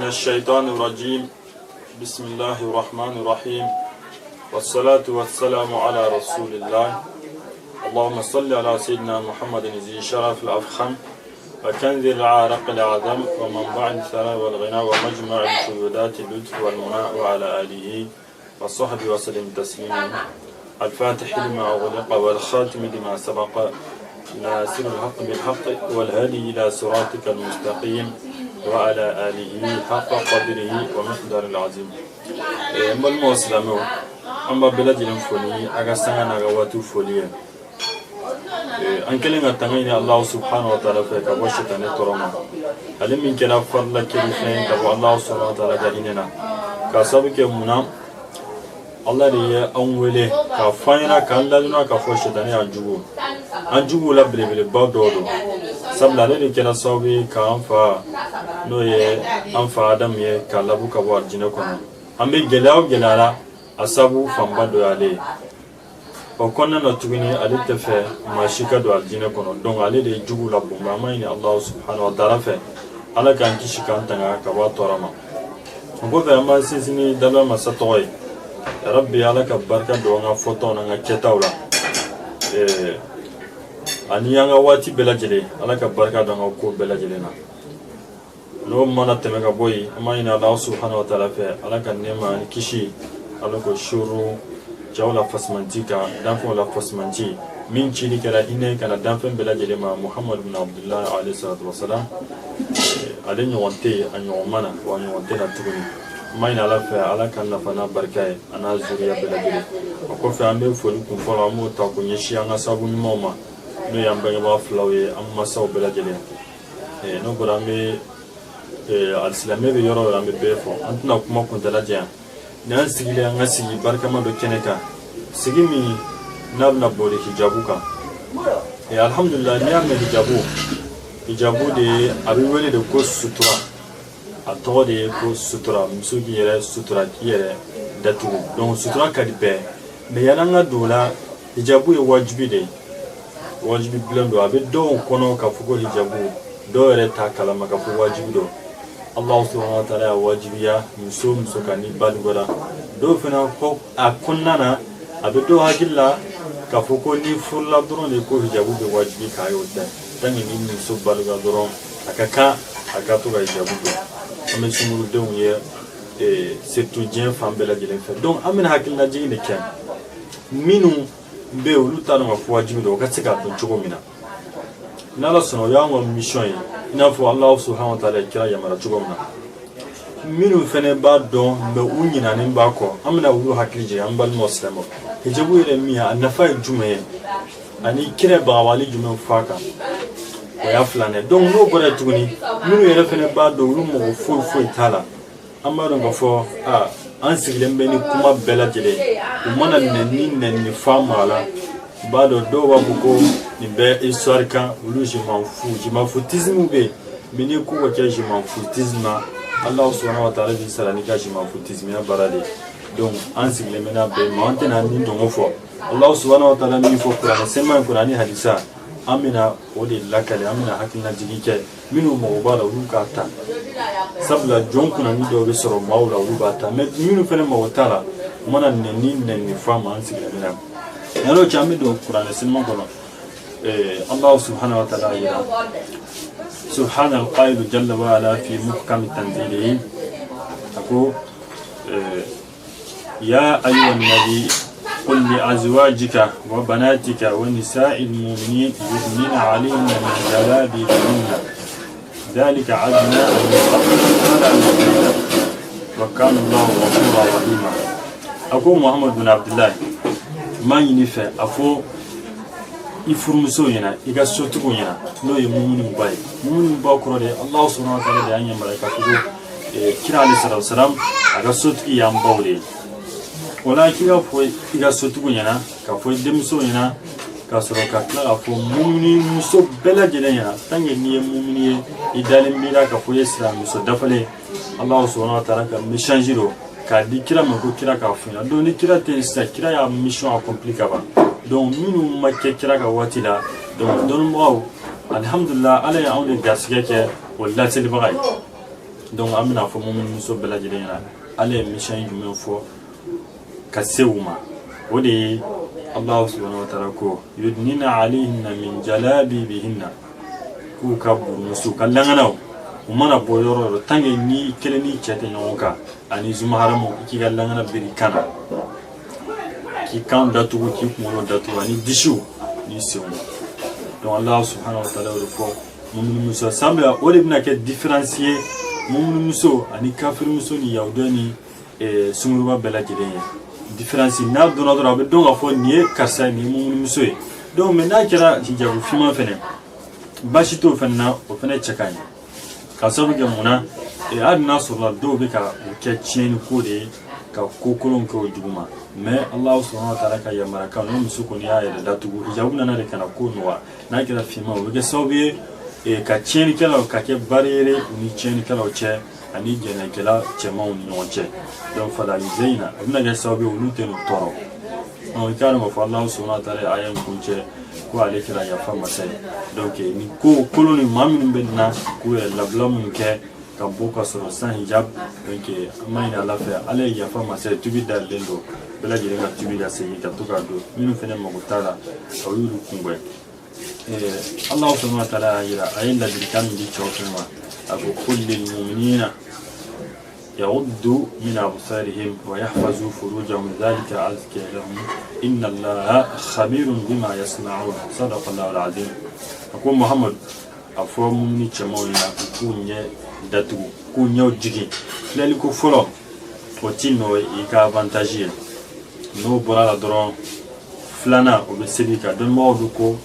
الشيطان الرجيم بسم الله الرحمن الرحيم والصلاة والسلام على رسول الله اللهم صل على سيدنا محمد ذي شرف الأفخم وكنز العارق الأعظم ومنبع الثراء والغنى ومجمع الفيودات اللطف والمنى وعلى آله وصحبه وسلم تسليما الفاتح لما أغلق والخاتم لما سبق ناصر الحق بالحق والهادي إلى صراطك المستقيم وعلى آله حق قدره ومقدار العظيم أما المسلمو أما بلاد الفولي أغسطنا نغواتو فولي أنكلنا تنين الله سبحانه وتعالى فيك وشتاني ترما ألم من كلا فرلا كريفين كبو الله سبحانه وتعالى جهننا كسبك منا الله لي أمولي كفاينا كان لنا كفوشتاني أنجو لا بلي بادودو sabla le kera sawi ka anfa no ye anfa adam ye kalabu ka war jina kono ambe gelaw gelala asabu famba do ale o konna no tugini ale tefe mashika do aljina kono don ale de jugu la bumba mayni allah subhanahu wa ta'ala fe ala kan kishi kan tanga ka wa torama ngo be ma sisini dala masatoy ya rabbi ala ka barka do nga foto nga ketawla ani yanga wati belajele ala ka barka danga ko belajelena no mana temega boy amayna allah subhanahu wa ta'ala fe ala ka nema ni kishi ala ko shuru jawla fasmantika danfo la fasmanti min chini kala hine kala danfo belajele ma muhammad ibn abdullah alayhi salatu wasalam ale nyonte anyo mana wa nyonte na tuguni mayna ala fe ala kan na fana barkae ana zuriya belajele ko fe ambe folu kun folo mo ta ko nyeshi anga sabu ni moma no yamba ba flawe amma saw belajele no gorame al-islamé be yoro rambe befo antuna kuma kun dalaja nan sigile an asigi barkama do keneka sigimi nabna bole hijabuka alhamdulillah ni am hijabu de abi wele de ko sutura ato de ko sutura musugi yere sutura kiyere datu donc sutura kadibe me yananga dola hijabu e wajibi blendo abe do kono ka fugo hijabu do yere ta kalama ka fugo wajibi do Allah subhanahu wa ta'ala wajibiya muso kani balugora do fina ko akunnana abe do hagilla ka fugo ni fulla dron le ko hijabu be wajibi kayo da tangi ni muso baluga dron aka to ga hijabu do ame sumuru de ye surtout bien femme la jelen fait donc amina hakilla jini ken minu be ulutano ma fu wajibi do ka tsika to chogomina nala sono yango mission yi inafo allah subhanahu wa ta'ala kira yamara chogomna minu fene ba don be unyina ne ba ko amna ulu hakilje ambal muslimo hijabu ile miya anafa jumaye ani kire ba wali jumaye faka ya flane donc no bora tuguni minu yere fene ba do ulu mo fu itala amaro ngofo an sigilembe ni kuma belajele umana ni famala bado do wa buko ni be histoire kan ulu je m'en foutisme be mini ko wa je m'en foutisme allah subhanahu wa ta'ala bi sala ni ka je m'en foutisme na barade donc an sigilembe na be montana ni dongo fo allah subhanahu wa ta'ala ni fo qur'an sema qur'ani hadisa amina odi lakale amina hakina jigike minu mo bala ulu ka ta sabla jonkuna ni do be soro mawla ulu ba ta me minu fene mo tala mana ni fama an sigilembe na yalo chami do qur'an sema ko الله سبحانه وتعالى سبحان القائل جل وعلا في محكم تنزيله أقول يا أيها النبي قل لأزواجك وبناتك ونساء المؤمنين يدنين عليهن من جلابيبهن ذلك عدنا أن يقبل ولا يقبل وكان الله غفورا رحيما أقول محمد بن عبد الله ما ينفع أقول ifurmuso yana iga sotugo yana no ye mumuni ba ko de allah subhanahu wa ta'ala de anya malaika ko kira alayhi salam aga sotuki ya mbawle wala kiga fo iga sotugo yana ka fo demso yana ka soro ka kala fo mumuni muso bela jele yana tange ni mumuni idale mira ka fo islam muso dafale allah subhanahu wa ta'ala ka messangero ka di kira mako kira ka fo yana do ni kira te sta kira ya mission accompli ka ba donc minu makke kira ka wati la donc don mo alhamdulillah ala ya onde gasige ke wala tele bagay donc amina fo mo muso bela jele na ale mission jumen fo kasewuma odi Allah subhanahu wa ta'ala ko yudnina alayhinna min jalabibihinna ku kabu musu kallangana umana boyoro tange ni keleni chete nyonka ani zuma haramo ki kallangana biri kana ki kan datu ki kumo datu ani dishu ni sewu donc Allah subhanahu wa ta'ala ko mu'min muso sambla odi bina ke différencier mu'min muso ani kafir muso ni yaudani sumuruba bela jelen différence na dona dona be donc afo ni karsa ni mu'min muso donc maintenant kira hijabu fima fene bashito fenna o fene chakani kasabu ge muna adna surla do be ka ke cheni ko de ka kokolon ko duguma mais Allah subhanahu wa ta'ala ka yamara ka no muso ko ni ayede datugo hijabu na de kana ko noa na kira fima o ge sobe ka cheni kala ka ke barriere ni cheni kala o che ani jena kala chema o ni onche donc fala yuzaina abna ge sobe o lute no toro on ikano ko Allah subhanahu wa ta'ala ayam kunche ko ale kira ya fama sai donc ni ko koloni mamin benna ko la blamun ke ka boka so sans hijab donc amaina la fa ale ya fama sai tubi dal lendo bela jere ga tubi da sai ka to ka do minu fene magutala o yulu kungwe Allah subhanahu wa ta'ala ira ayinda dikan di chokema abu kullil mu'minina يغضوا من أبصارهم ويحفظوا فروجهم ذلك أزكى لهم إن الله خبير بما يصنعون صدق الله العظيم أقول محمد أفهم مني تشمونا كونية داتو كونية وجيكي لأنكو فلو وتينو إيكا أفانتاجية نو برا درون فلانا وبسبيكا دون موضوكو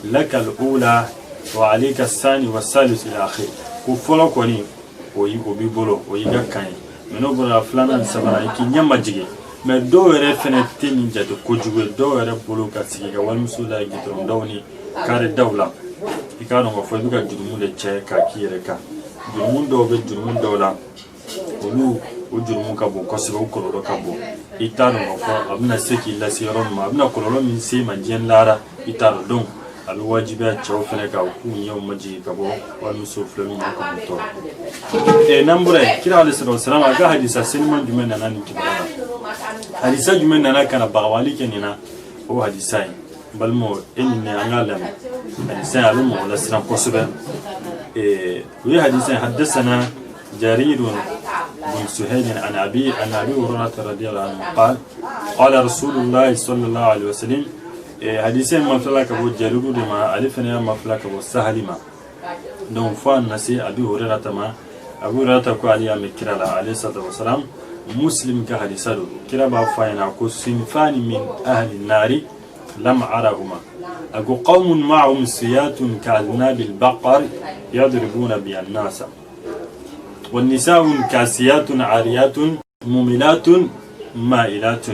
لك الأولى وعليك الثاني والثالث إلى آخر كفلو كوني oyi obi bolo oyi ga kan meno bolo flana sabana iki nyama jige me do ere fene tini jado kojuwe do ere bolo ka sigi ga wal musula gidro ndawni kare dawla ikano ko fo duka jurumu de che ka kire ka jurumu do be jurumu dawla olu o jurumu ka bo ko sebe ko lo ka bo itano ko fo abna seki la siron ma abna ko lo min se ma jen lara itano donc al wajiba chaw fene ka ku nyaw maji ka bo wal musul flami ko to nambure kira alayhi salam aga hadisa sinman jumen nana ni kibara hadisa jumen nana kana bagwali kenina o hadisa balmo enni angalam hadisa alumo wala siram kosuba wi hadisa hadathana jarir بن سهيل عن أبي هريرة رضي الله عنه قال رسول الله صلى الله عليه وسلم حديثين ما فلاك أبو جرير لما ألفنا ما فلاك أبو سهل ما دون فان نسي أبي هريرة ما أبو هريرة كو عليه مكرا عليه الصلاة والسلام مسلم كحديثه كرا بافين أكو صنفان من أهل النار لم أرهما أكو قوم معهم سيات كأذناب البقر يضربون بها الناس والنساء كاسيات عاريات مميلات مائلات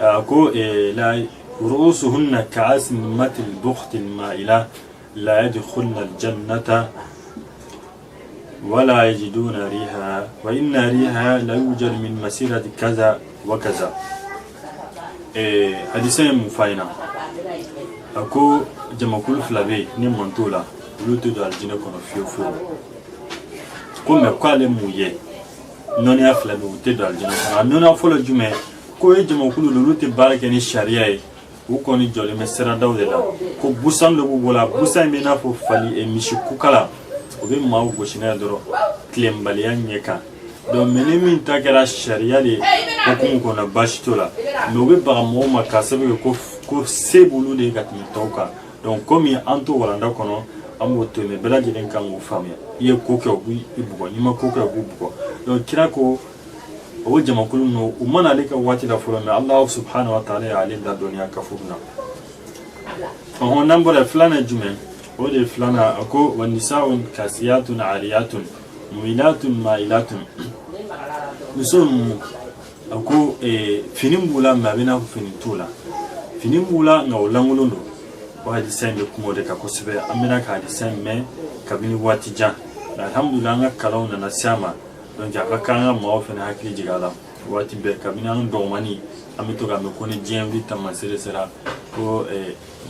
أكو لا رؤوسهن كأسنمة البخت المائلة لا يدخلن الجنة ولا يجدون ريحها وإن ريحها لا يوجد من مسيرة كذا وكذا حديثين مفاينة أكو جمع كل فلابي نيم منطولة ولوتو دو الجنة كونو فيو فيو كومي كوالي مويه نوني أفلابي وتدو الجنة نوني أفلو جمع كوي جمع كل لولوتي باركني الشريعي ukoni jole mesera dawde la ko busan lo bubola busan be na fo fali e mishi kukala obe maw goshina doro klembali anyeka do meni takara sharia le ko ko na bashtola no be ba mo makasabe ko sebulu de gatmi toka donc comme anto walanda kono amoto me bela jelen kan go famia ye ko ko bu ibugo nyima ko ko bugo donc kirako o jama kulunno umana leka wati la fulana Allah subhanahu wa ta'ala ali da dunya kafurna on nambara fulana jumen o de fulana ako wan nisaa'un kasiyatun ariyatun mumilatun mailatun musum ako finimbula mabina finitula finimbula ngawlangulundo o hadisen de kumo de ka kosbe amina ka hadisen me kabini wati jan alhamdulillah nga kalawna na sama donc aka kanga mo fena hakili jigala wati be kabina ndo mani amito ga me koni jembi tamasere sera ko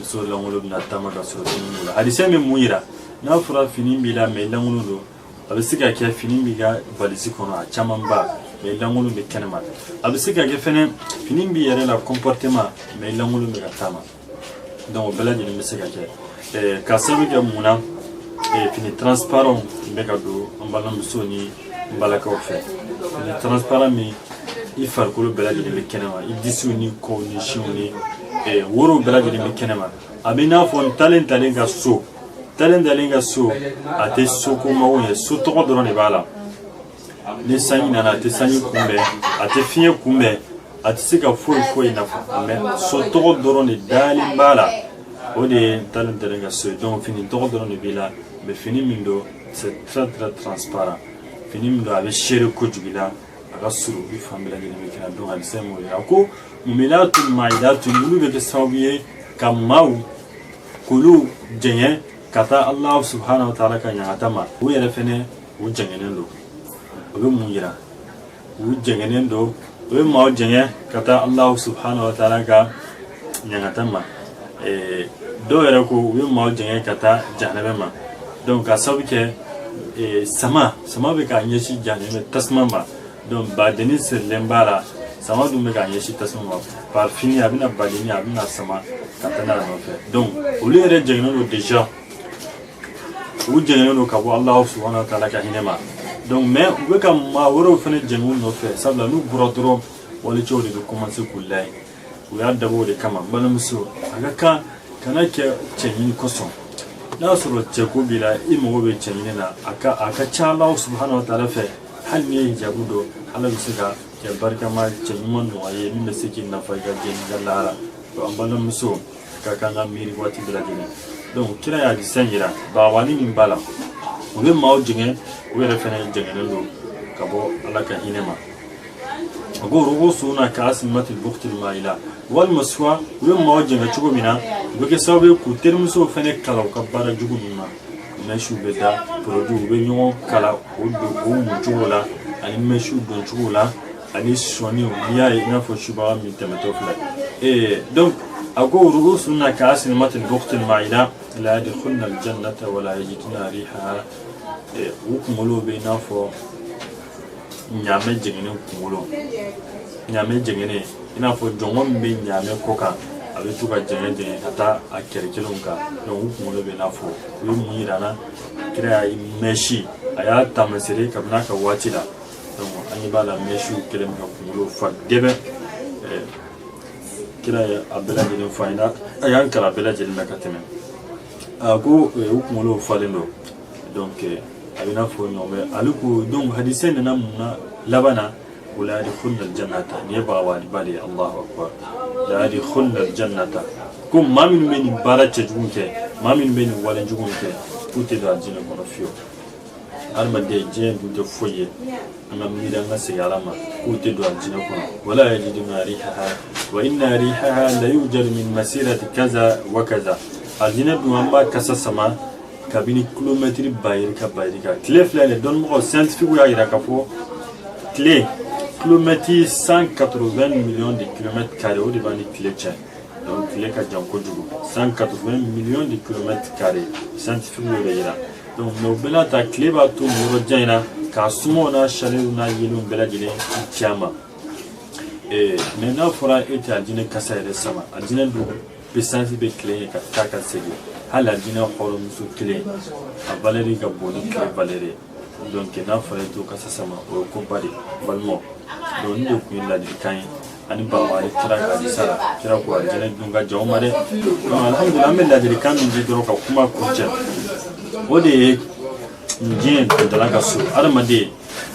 so langolo na tama ga so tinula hadise me muira na fura fini bila me langolo a bɛ se ka kɛ fini b'i ka valise kɔnɔ a caman ba mais lankolon bɛ kɛnɛma a bɛ se ka kɛ fɛnɛ fini b'i yɛrɛ la comportement mais lankolon bɛ ka taama donc o bɛɛ lajɛlen bɛ se ka kɛ ka sababu kɛ mun na fini transparent bɛ ka don an balimamuso ni n balakaw fɛ fini transparent min i farikolo bɛɛ lajɛlen bɛ kɛnɛma i disiw ni kɔw ni sinw ni worow bɛɛ lajɛlen bɛ kɛnɛma a bɛ i n'a fɔ ntalen ka so a tɛ so ko mago ye so tɔgɔ dɔrɔn de b'a la ni sanji nana a tɛ sanji kunbɛn a tɛ fiɲɛ kunbɛn a tɛ se ka foyi nafa mais so tɔgɔ dɔrɔn de dalen b'a la o de ye ntalen ka so ye donc fini tɔgɔ dɔrɔn de b'i la mais fini min don c'est très transparent fini min don a bɛ seere kojugu la a ka surun i fan bɛɛ lajɛlen bɛ kɛnɛ donc a bɛ se m'o ye a ko mumilaatu maayilaatu olu bɛ kɛ sababu ye ka maaw k'olu jɛngɛ ka taa Alahu subhanahu wa ta'ala ka ɲagata ma o yɛrɛ fɛnɛ o jɛngɛnen don o bɛ mun yira u jɛngɛnen don o bɛ maaw jɛngɛ ka taa Alahu subhanahu wa ta'ala ka ɲagata ma dɔw yɛrɛ ko u bɛ maaw jɛngɛ ka taa jahanɛmɛ ma donc ka sababu kɛ sama bɛ k'a ɲɛsin jahanɛmɛ tasuma ma donc badeni sirilen b'a la sama dun bɛ k'a ɲɛsin tasuma ma par fini a bɛna badeni a bɛna sama ka taa n'a nɔfɛ donc olu yɛrɛ jɛngɛnen don déjà u jɛngɛnen don ka bɔ Alahu subhanahu wa ta'ala ka hinɛ ma donc mais u bɛ ka maa wɛrɛw fɛnɛ jɛngɛ u nɔfɛ sabula n'u bɔra dɔrɔn walicɛw de bɛ commencer k'u layɛ u y'a dabɔ o de kama balimamuso a ka kan kana kɛ cɛɲini kosɔn n'a y'a sɔrɔ cɛko b'i la i mago bɛ cɛɲini na a ka ca Alahu subhanahu wa ta'ala fɛ hali n'i ye hijabu don Ala bɛ se ka cɛ barikama cɛ ɲuman nɔgɔya ye min bɛ se k'i nafa i ka diɲɛ n'i ka lahara donc an balimamuso ka kan ka miiri waati bɛɛ lajɛlen donc kira y'a di san yira bagabani min b'a la u bɛ maaw jɛngɛ u yɛrɛ fɛnɛ jɛngɛnen don ka bɔ Ala ka hinɛ ma a ko ru'usuna ka'asnimatil bukhtil ma'ila walima soit u bɛ maaw jɛngɛ cogo min na u bɛ kɛ sababu ye k'u terimusow fɛnɛ kala u ka baara jugu ninnu na mèches bɛ da produit u bɛ ɲɔgɔn kala o mun cogo la ani mèches don cogo la ani sɔniw n'i y'a ye i n'a fɔ subaga min tɛmɛtɔ filɛ donc a ko ru'usuna ka'asnimatil bukhtil ma'ila la yadkhulna aljannata wa la yajiduna rihaha u kunkolo bɛ i n'a fɔ ɲaamɛ jɛngɛnen kunkolo ɲaamɛ jɛngɛnen i n'a fɔ jɔngɔ min bɛ ɲaamɛ kɔ kan a bɛ to ka jɛngɛ ka taa a kɛrɛkelenw kan donc u kunkolo bɛ i n'a fɔ u ye mun yira n na kira y'a mèche a y'a taamasere kabini a ka waati la donc an ɲɛ b'a la mèche kɛlen bɛ ka kunkolo fa dɛbɛ kira ye a bɛɛ lajɛlen fɔ an ɲɛna a y'an kalan a bɛɛ lajɛlen na ka tɛmɛ a ko u kunkolo falen don donc a bɛ n'a fɔ ɲɔgɔn ale ko donc hadisa nana mun na laban na o la yadkhulna aljannata ni ye bagabaliba de ye Allahu akbar la yadkhulna aljannata ko maa minnu bɛ nin baara cɛjugu kɛ maa minnu bɛ nin walejugu kɛ k'u tɛ don aljinɛ kɔnɔ fiyewu adamaden diɲɛ dun tɛ foyi ye an ka miiri an ka segin Ala ma k'u tɛ don aljinɛ kɔnɔ wala yajiduna rihaha wa inna rihaha la yujadu min masirati kaza wa kaza aljinɛ dun an b'a kasa sama kabini kilomɛtiri bayirika tile filɛ nin dɔnnibagaw scientifique y'a yira k'a fɔ tile kilomɛtiri 180 millions de kilomètres carrés o de b'a ni tile cɛ donc tile ka jan kojugu 180 millions de kilomètres carrés scientifique y'o de yira donc mais o bɛɛ n'a ta tile b'a to nin yɔrɔ jan in na k'a sumaw n'a chaleur n'a yelenw bɛɛ lajɛlen ci a ma mais n'a fɔra e tɛ aljinɛ kasa yɛrɛ sama aljinɛ dun puissance bɛ tile ye ka taa ka segin hali aljinɛ hɔrɔnmuso kelen a valeur ka bon ni tile valeur ye donc n'a fɔra e t'o kasa sama o ye koba de balimaw donc nin de tun ye ladilikan ye ani bagabali kira ka hadisa la kira ko aljinɛ dun ka jan o ma dɛ donc alhamdulillah an bɛ ladilikan min di dɔrɔn ka kuma kuncɛ o de ye diɲɛ dundala ka so adamaden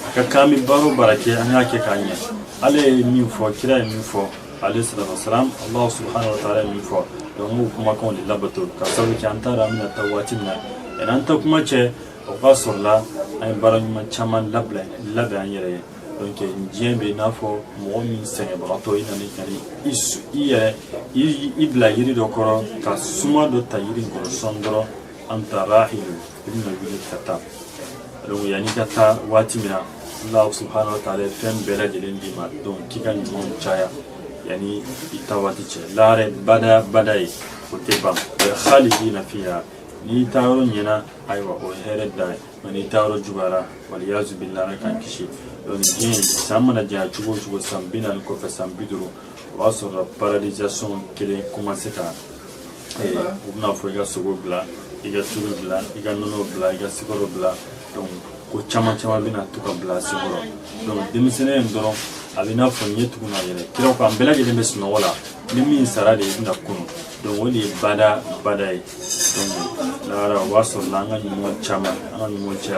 a ka kan bɛ baara o baara kɛ an y'a kɛ k'a ɲɛ ale ye min fɔ kira ye min fɔ alayhi salatu wasalam Allah subhanahu wa ta'ala ye min fɔ donc n b'o kumakanw de labato ka sababu kɛ an t'a dɔn an bɛna taa waati min na yanni an ta kuma cɛ o k'a sɔrɔla an ye baara ɲuman caman labɛn an yɛrɛ ye donc diɲɛ bɛ i n'a fɔ mɔgɔ min sɛgɛnbagatɔ i nana i yɛrɛ i bila yiri dɔ kɔrɔ ka suma dɔ ta yiri in kɔrɔ sɔn dɔrɔn an ta rahilu i bɛna wuli ka taa donc yanni ka taa waati min na Allah subhanahu wa ta'ala ye fɛn bɛɛ lajɛlen d'i ma donc k'i ka ɲumanw caya yanni i ta waati cɛ lahara bada ye o tɛ ban khalidina fiha n'i ta yɔrɔ ɲɛna ayiwa o ye hɛrɛ dan ye mani taro jubara wal yazu billahi kan kishi don jin samana ja chugo sambina ko fa sambiduru waso la paralysation kele commencer ka na fo ga sogo bla iga turu bla iga nono bla iga sigoro bla donc ko chama bina tuka bla sigoro donc demisene ndoro abina fo nyetu na yele kira ko ambela gele mesno wala nimi sarade ina kunu donc woni bada yi donc lara waso langa ni mo chama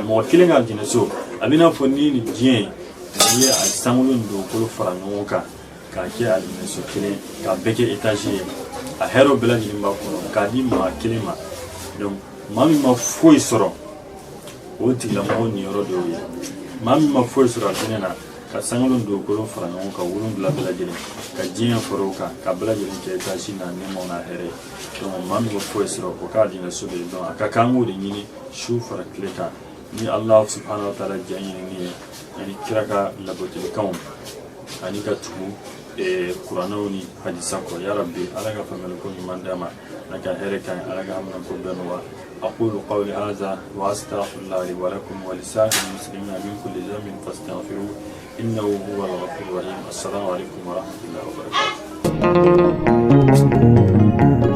mo kilenga dina so abina fo ni dien ni a sangulu ndo ko fara nyoka ka ke alime so kile ka beke étage a hero bela ni mba ko ka di ma kilima donc mami ma foi soro o ti la mo ni ro do yi mami ma foi soro tinena ka sangulu ndo ko fara nyoka wulun bela jele ka jien foroka ka bela jele ke étage na ni mo na here donc mami ma foi soro ko ka dina so be donc aka kangu de ni shu fara kleka ni Allah subhanahu wa ta'ala jani ni yani kiraka labotil kaum ani ka tugu Qur'anoni hadisa ko ya rabbi alaga famel ko mandama naka hereka alaga amna ko benwa aqulu qawli hadha wa astaghfirullah li wa lakum wa lisa'il muslimina min kulli dhanbin fastaghfiruhu innahu huwal ghafurur rahim. Assalamu alaikum wa rahmatullahi wa barakatuh.